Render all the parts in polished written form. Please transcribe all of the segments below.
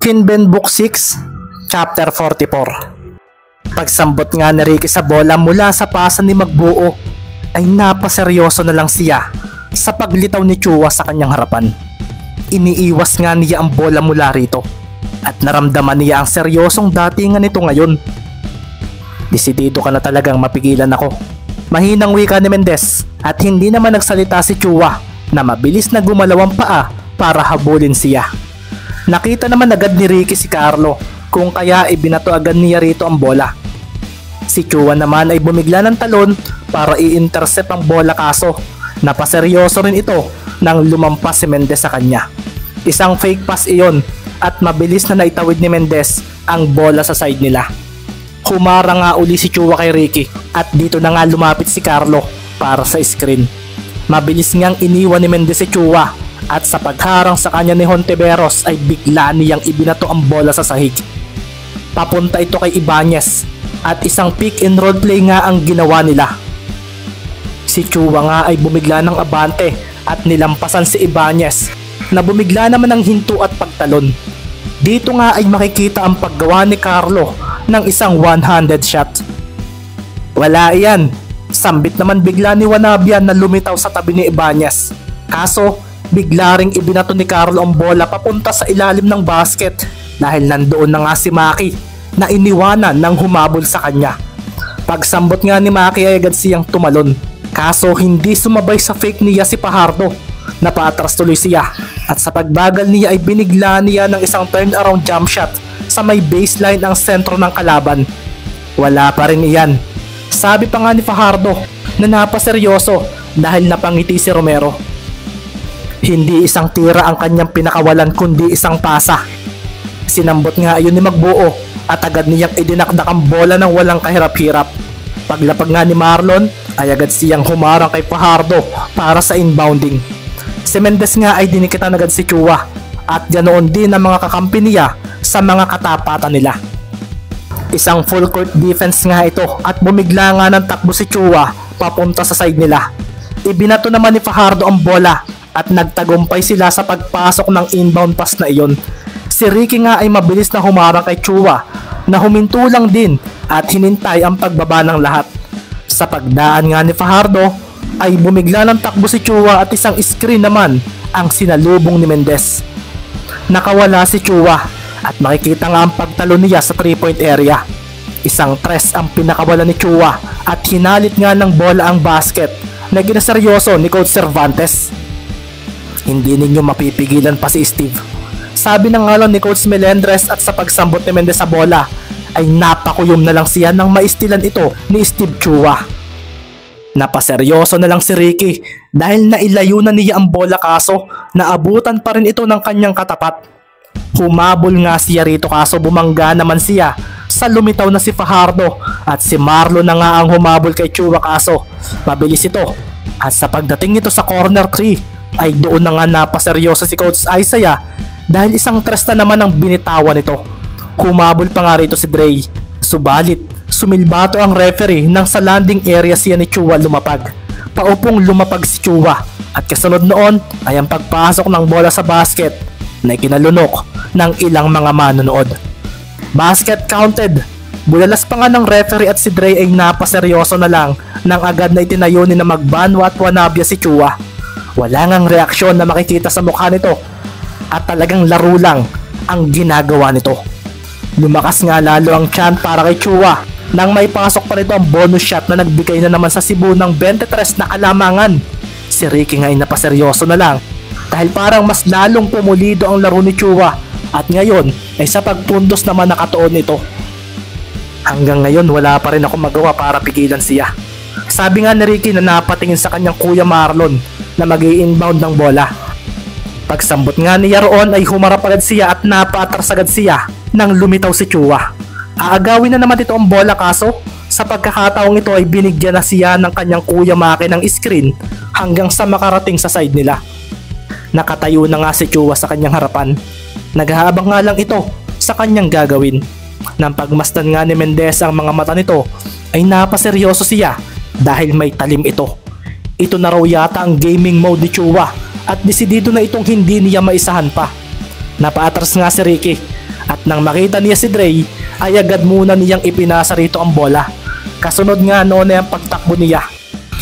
Kinben Book 6, Chapter 44. Pagsambot nga ni Ricky sa bola mula sa pasa ni Magbuo, ay napaseryoso na lang siya sa paglitaw ni Chua sa kanyang harapan. Iniiwas nga niya ang bola mula rito at naramdaman niya ang seryosong datingan nito ngayon. Desidido ka na talagang mapigilan ako. Mahinang wika ni Mendez at hindi naman nagsalita si Chua na mabilis na gumalaw ang paa para habulin siya. Nakita naman agad ni Ricky si Carlo kung kaya ibinato agad niya rito ang bola. Si Chua naman ay bumigla ng talon para i-intercept ang bola, kaso napaseryoso rin ito nang lumampas si Mendez sa kanya. Isang fake pass iyon at mabilis na naitawid ni Mendez ang bola sa side nila. Humara nga uli si Chua kay Ricky at dito na nga lumapit si Carlo para sa screen. Mabilis ngang iniwan ni Mendez si Chua at sa pagharang sa kanya ni Hontiveros ay bigla niyang ibinato ang bola sa sahig. Papunta ito kay Ibanez at isang pick and roll play nga ang ginawa nila. Si Chua nga ay bumigla ng abante at nilampasan si Ibanez na bumigla naman ng hinto at pagtalon. Dito nga ay makikita ang paggawa ni Carlo ng isang one-handed shot. Wala iyan. Sambit naman bigla ni Wanabian na lumitaw sa tabi ni Ibanez. Kaso bigla ring ibinato ni Carlo ang bola papunta sa ilalim ng basket dahil nandoon na nga si Maki na iniwanan ng humabol sa kanya. Pagsambot nga ni Maki ay agad siyang tumalon, kaso hindi sumabay sa fake niya si Fajardo. Napaatras tuloy siya at sa pagbagal niya ay binigla niya ng isang turnaround jump shot sa may baseline ang sentro ng kalaban. Wala pa rin iyan. Sabi pa nga ni Fajardo na napaseryoso dahil napangiti si Romero. Hindi isang tira ang kanyang pinakawalan kundi isang pasa. Sinambot nga ayon ni Magbuo at agad niyang idinakdak ang bola ng walang kahirap-hirap. Paglapag nga ni Marlon ay agad siyang humarang kay Fajardo para sa inbounding. Si Mendez nga ay dinikitan agad si Chua at ganoon din ang mga kakampi niya sa mga katapatan nila. Isang full court defense nga ito at bumigla nga ng takbo si Chua papunta sa side nila. Ibinato naman ni Fajardo ang bola at nagtagumpay sila sa pagpasok ng inbound pass na iyon. Si Ricky nga ay mabilis na humarang kay Chua na huminto lang din at hinintay ang pagbaba ng lahat. Sa pagdaan nga ni Fajardo ay bumigla ng takbo si Chua at isang screen naman ang sinalubong ni Mendez. Nakawala si Chua at makikita nga ang pagtalo niya sa 3-point area. Isang tres ang pinakawala ni Chua at hinalit nga ng bola ang basket na ginaseryoso ni Coach Cervantes. Hindi ninyo mapipigilan pa si Steve. Sabi na nga lang ni Coach Melendres at sa pagsambot ni Mendez sa bola ay napakuyom na lang siya nang maistilan ito ni Steve Chua. Napaseryoso na lang si Ricky dahil nailayo na niya ang bola, kaso naabutan pa rin ito ng kanyang katapat. Humabol nga siya rito kaso bumangga naman siya sa lumitaw na si Fajardo at si Marlon na nga ang humabol kay Chua, kaso mabilis ito at sa pagdating nito sa corner 3 ay doon na nga napaseryoso si Coach Isaiah dahil isang tres na naman ang binitawan nito. Humabol pa nga rito si Dre, subalit sumilbato ang referee nang sa landing area siya ni Chua lumapag. Paupong lumapag si Chua at kasunod noon ay ang pagpasok ng bola sa basket na ikinalunok ng ilang mga manonood. Basket counted. Bulalas pa nga ng referee at si Dre ay napaseryoso na lang nang agad na itinayo ni na Magbanwa at Wanabia si Chua. Wala ngang reaksyon na makikita sa mukha nito at talagang laro lang ang ginagawa nito. Lumakas nga lalo ang chant para kay Chua nang may pasok pa rito ang bonus shot na nagbigay na naman sa Cebu ng 23 na kalamangan. Si Ricky nga ay napaseryoso na lang dahil parang mas lalong pumulido ang laro ni Chua at ngayon ay sa pagpundos naman nakatuon nito. Hanggang ngayon wala pa rin ako magawa para pigilan siya. Sabi nga ni Ricky na napatingin sa kanyang kuya Marlon na mag-i-inbound ng bola. Pagsambot nga niya roon ay humarap agad siya at napaatras agad siya nang lumitaw si Chua. Aagawin na naman ito ang bola, kaso sa pagkakataong ito ay binigyan na siya ng kanyang kuya Maki ng screen hanggang sa makarating sa side nila. Nakatayo na nga si Chua sa kanyang harapan. Naghahabang nga lang ito sa kanyang gagawin. Nang pagmasdan nga ni Mendez ang mga mata nito ay napaseryoso siya dahil may talim ito. Ito na raw yata ang gaming mode ni Chua at desidido na itong hindi niya maisahan pa. Napaatras nga si Ricky At nang makita niya si Dre ay agad muna niyang ipinasa rito ang bola. Kasunod nga noon ay ang pagtakbo niya.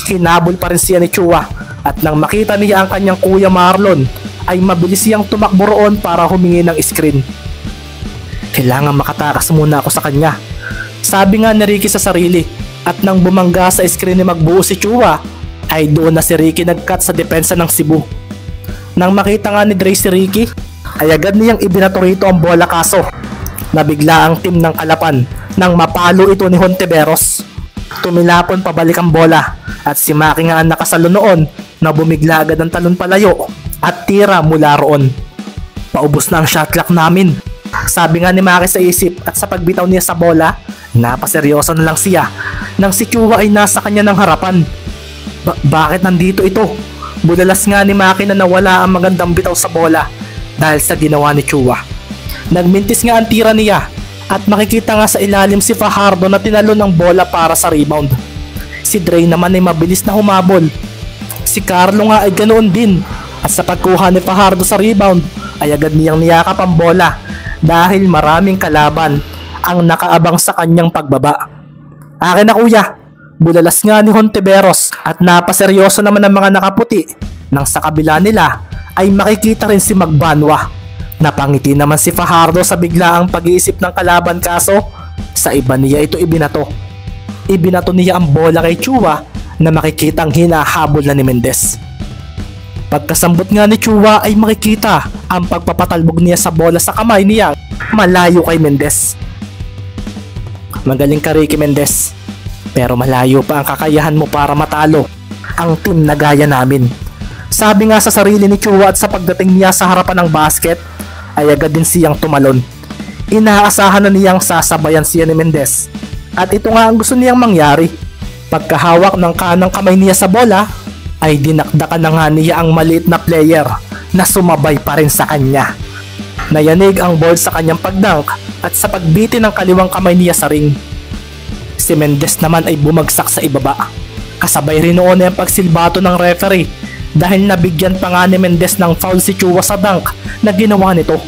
Hinabol pa rin siya ni Chua at nang makita niya ang kanyang kuya Marlon ay mabilis siyang tumakbo roon para humingi ng screen. Kailangan makatakas muna ako sa kanya, sabi nga ni Ricky sa sarili. At nang bumangga sa screen ni Magbuo si Chua ay doon na si Ricky nag-cut sa depensa ng Cebu. Nang makita nga ni Dre si Ricky ay agad niyang ibinato rito ang bola, kaso nabigla ang team ng Kalapan nang mapalo ito ni Hontiveros. Tumilapon pabalik ang bola at si Maki nga ang nakasalo noon na bumigla agad ang talon palayo at tira mula roon. Paubos na ang shot clock namin, sabi nga ni Maki sa isip, at sa pagbitaw niya sa bola napaseryoso na lang siya nang si Chua ay nasa kanya ng harapan. Bakit nandito ito? Bulalas nga ni Maki na nawala ang magandang bitaw sa bola dahil sa ginawa ni Chua. Nagmintis nga ang tira niya at makikita nga sa ilalim si Fajardo na tinalo ng bola para sa rebound. Si Dre naman ay mabilis na humabol. Si Carlo nga ay ganoon din, at sa pagkuha ni Fajardo sa rebound ay agad niyang niyakap ang bola dahil maraming kalaban ang nakaabang sa kanyang pagbaba. Akin na kuya, bulalas nga ni Hontiveros, at napaseryoso naman ang mga nakaputi nang sa kabila nila ay makikita rin si Magbanwa. Napangiti naman si Fajardo sa biglaang pag-iisip ng kalaban, kaso sa iba niya ito ibinato. Ibinato niya ang bola kay Chua na makikitang hinahabol na ni Mendez. Pagkasambot nga ni Chua ay makikita ang pagpapatalbog niya sa bola sa kamay niya malayo kay Mendez. Magaling ka Ricky Mendez, pero malayo pa ang kakayahan mo para matalo ang team na gaya namin, sabi nga sa sarili ni Chua. At sa pagdating niya sa harapan ng basket ay agad din siyang tumalon. Inaasahan na niyang sasabayan siya ni Mendez, at ito nga ang gusto niyang mangyari. Pagkahawak ng kanang kamay niya sa bola ay dinakdakan na nga niya ang maliit na player na sumabay pa rin sa kanya. Nayanig ang ball sa kanyang pagdunk at sa pagbiti ng kaliwang kamay niya sa ring. Si Mendez naman ay bumagsak sa ibaba. Kasabay rin noon ay ang pagsilbato ng referee dahil nabigyan pa nga ni Mendez ng foul si Chua sa dunk na ginawa nito.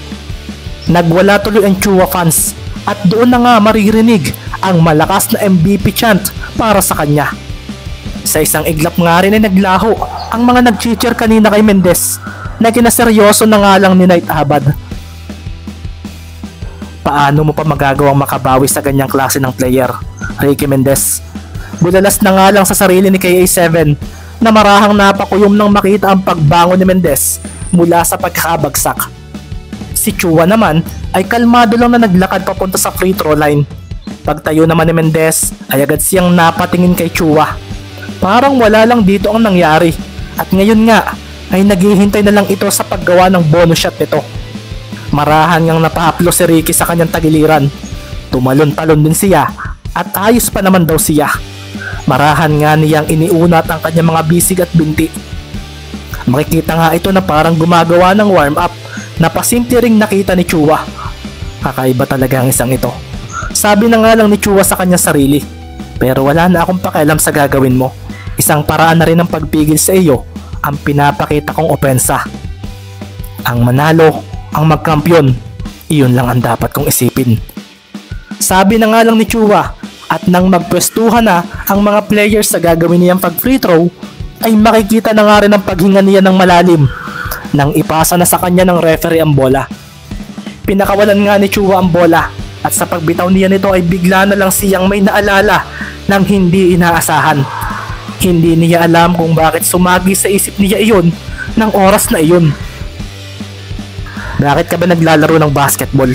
Nagwala tuloy ang Chua fans at doon na nga maririnig ang malakas na MVP chant para sa kanya. Sa isang iglap nga rin ay naglaho ang mga nag-cheer kanina kay Mendez na kinaseryoso na nga lang ni Knight Abad. Paano mo pa magagawang makabawi sa ganyang klase ng player, Ricky Mendez? Bulalas na nga lang sa sarili ni KA7 na marahang napakuyom nang makita ang pagbangon ni Mendez mula sa pagkabagsak. Si Chua naman ay kalmado lang na naglakad papunta sa free throw line. Pagtayo naman ni Mendez ay agad siyang napatingin kay Chua. Parang wala lang dito ang nangyari, at ngayon nga ay naghihintay na lang ito sa paggawa ng bonus shot nito. Marahan ngang napahaplo si Ricky sa kanyang tagiliran. Tumalon-talon din siya at ayos pa naman daw siya. Marahan nga niyang iniunat ang kanyang mga bisig at binti. Makikita nga ito na parang gumagawa ng warm-up na pasimple ring nakita ni Chua. Kakaiba talaga ang isang ito, sabi na nga lang ni Chua sa kanyang sarili. Pero wala na akong pakialam sa gagawin mo. Isang paraan na rin ng pagpigil sa iyo ang pinapakita kong opensa. Ang manalo, ang magkampiyon, iyon lang ang dapat kong isipin, sabi na nga lang ni Chua. At nang magpwestuhan na ang mga players sa gagawin niyang pag free throw ay makikita na nga rin ang paghinga niya ng malalim nang ipasa na sa kanya ng referee ang bola. Pinakawalan nga ni Chua ang bola, at sa pagbitaw niya nito ay bigla na lang siyang may naalala ng hindi inaasahan. Hindi niya alam kung bakit sumagi sa isip niya iyon ng oras na iyon. Bakit ka ba naglalaro ng basketball?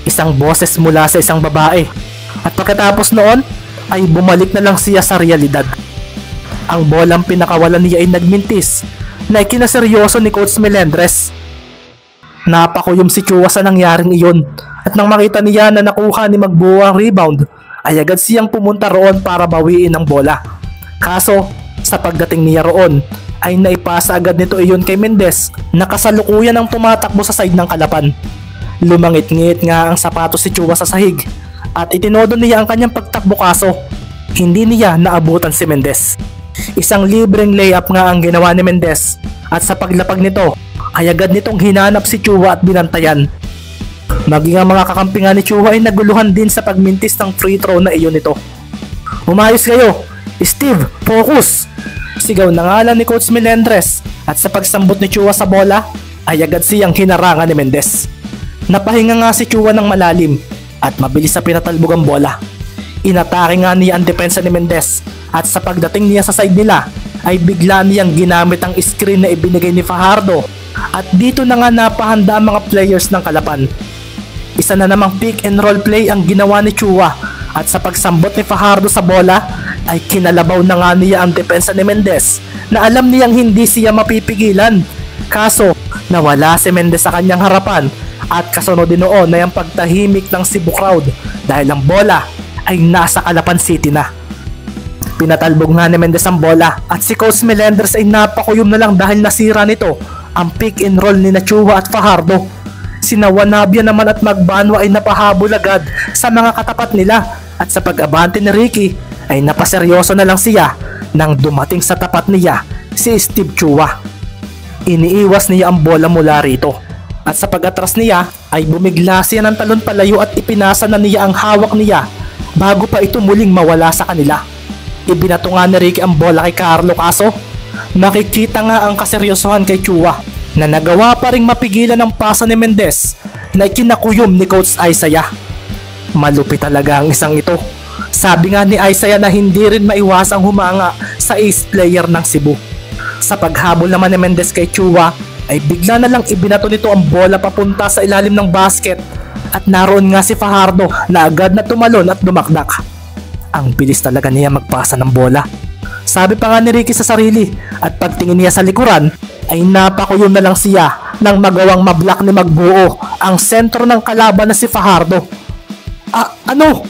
Isang boses mula sa isang babae, at pagkatapos noon ay bumalik na lang siya sa realidad. Ang bolang pinakawalan niya ay nagmintis na ikinaseryoso ni Coach Melendres. Napakuyom si Chua sa nangyaring iyon, at nang makita niya na nakuha ni Magbuo ang rebound ay agad siyang pumunta roon para bawiin ang bola. Kaso sa pagdating niya roon ay naipasa agad nito iyon kay Mendez na kasalukuyan ang tumatakbo sa side ng Kalapan. Lumangit-ngit nga ang sapatos si Chua sa sahig at itinodo niya ang kanyang pagtakbo, kaso hindi niya naabutan si Mendez. Isang libreng layup nga ang ginawa ni Mendez, at sa paglapag nito ay agad nitong hinanap si Chua at binantayan. Maging ang mga kakampi nga ni Chua ay naguluhan din sa pagmintis ng free throw na iyon nito. Umayos kayo! Steve, focus! Sigaw na nga lang ni Coach Melendres at sa pagsambot ni Chua sa bola ay agad siyang hinarangan ni Mendez. Napahinga nga si Chua ng malalim at mabilis sa pinatalbog ang bola. Inatake nga niya ang depensa ni Mendez at sa pagdating niya sa side nila ay bigla niyang ginamit ang screen na ibinigay ni Fajardo at dito na nga napahanda ang mga players ng Kalapan. Isa na namang pick and roll play ang ginawa ni Chua at sa pagsambot ni Fajardo sa bola ay kinalabaw na nga niya ang depensa ni Mendez na alam niyang hindi siya mapipigilan. Kaso nawala si Mendez sa kanyang harapan at kasunod din noon na yung pagtahimik ng Cebu crowd dahil ang bola ay nasa Calapan City na. Pinatalbog nga ni Mendez ang bola at si Coach Melendres ay napakuyom na lang dahil nasira nito ang pick and roll ni Chua at Fajardo. Sina Wanabia naman at Magbanwa ay napahabol agad sa mga katapat nila at sa pag-abante ni Ricky ay napaseryoso na lang siya nang dumating sa tapat niya si Steve Chua. Iniiwas niya ang bola mula rito at sa pag-atras niya ay bumigla siya ng talon palayo at ipinasa na niya ang hawak niya bago pa ito muling mawala sa kanila. Ibinato nga ni Ricky ang bola kay Carlo kaso nakikita nga ang kaseryosohan kay Chua na nagawa pa ring mapigilan ang pasa ni Mendez na kinakuyom ni Coach Isaiah. Malupit talaga ang isang ito. Sabi nga ni Isaiah na hindi rin maiwasang humanga sa ace player ng Cebu. Sa paghabol naman ni Mendez kay Chua ay bigla na lang ibinato nito ang bola papunta sa ilalim ng basket at naroon nga si Fajardo na agad na tumalon at dumakdak. Ang bilis talaga niya magpasa ng bola. Sabi pa nga ni Ricky sa sarili at pagtingin niya sa likuran ay napakuyom na lang siya nang magawang mablock ni Magbuo ang sentro ng kalaban na si Fajardo. Ano?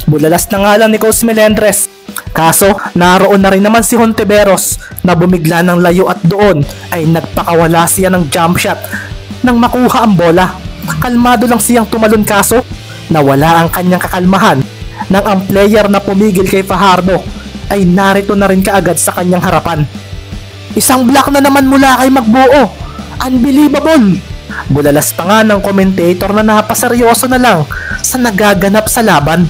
Bulalas na nga lang ni Coach Melendres. Kaso naroon na rin naman si Hontiveros na bumigla ng layo at doon ay nagpakawala siya ng jump shot nang makuha ang bola. Kalmado lang siyang tumalon kaso nawala ang kanyang kakalmahan nang ang player na pumigil kay Fajardo ay narito na rin kaagad sa kanyang harapan. Isang block na naman mula kay Magbuo. Unbelievable! Bulalas pa nga ng commentator na napaseryoso na lang sa nagaganap sa laban.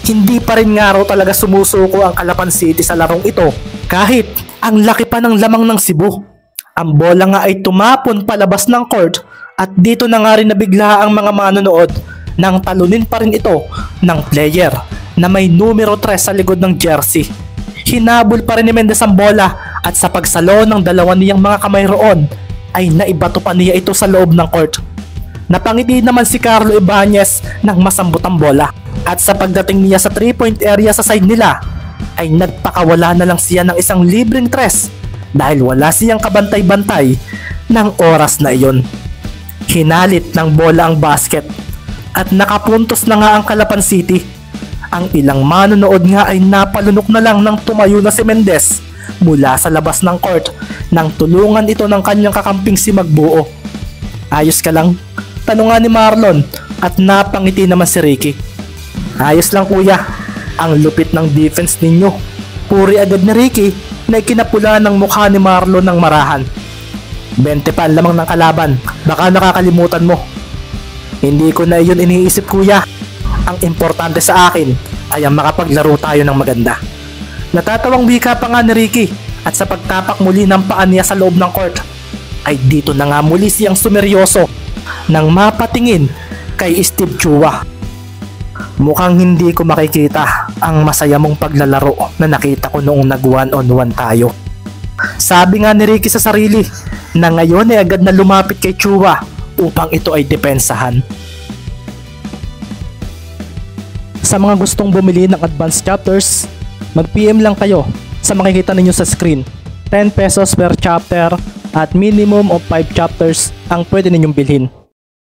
Hindi pa rin nga raw talaga sumusuko ang Calapan City sa larong ito kahit ang laki pa ng lamang ng Cebu. Ang bola nga ay tumapon palabas ng court at dito na nga rin nabigla ang mga manonood nang talunin pa rin ito ng player na may numero 3 sa likod ng jersey. Hinabol pa rin ni Mendez ang bola at sa pagsalo ng dalawa niyang mga kamay roon ay naibato pa niya ito sa loob ng court. Napangiti naman si Carlo Ibanez nang masambot ang bola at sa pagdating niya sa 3-point area sa side nila ay nagpakawala na lang siya ng isang libreng tres dahil wala siyang kabantay-bantay ng oras na iyon. Hinalit ng bola ang basket at nakapuntos na nga ang Calapan City. Ang ilang manonood nga ay napalunok na lang nang tumayo na si Mendez mula sa labas ng court nang tulungan ito ng kanyang kakamping si Magbuo. Ayos ka lang? Tanong nga ni Marlon at napangiti naman si Ricky. Ayos lang kuya, ang lupit ng defense ninyo. Puri agad ni Ricky na ikinapula ng mukha ni Marlon ng marahan. 20 pa lamang ng kalaban, baka nakakalimutan mo. Hindi ko na iyon iniisip kuya. Ang importante sa akin ay ang makapaglaro tayo ng maganda. Natatawang wika pa nga ni Ricky at sa pagtapak muli ng paa niya sa loob ng court ay dito na nga muli siyang sumeryoso nang mapatingin kay Steve Chua. Mukhang hindi ko makikita ang masaya mong paglalaro na nakita ko noong nag 1-on-1 tayo. Sabi nga ni Ricky sa sarili na ngayon ay agad na lumapit kay Chua upang ito ay depensahan. Sa mga gustong bumili ng advanced chapters, mag-PM lang kayo sa makikita ninyo sa screen. 10 pesos per chapter at minimum of 5 chapters ang pwede ninyong bilhin.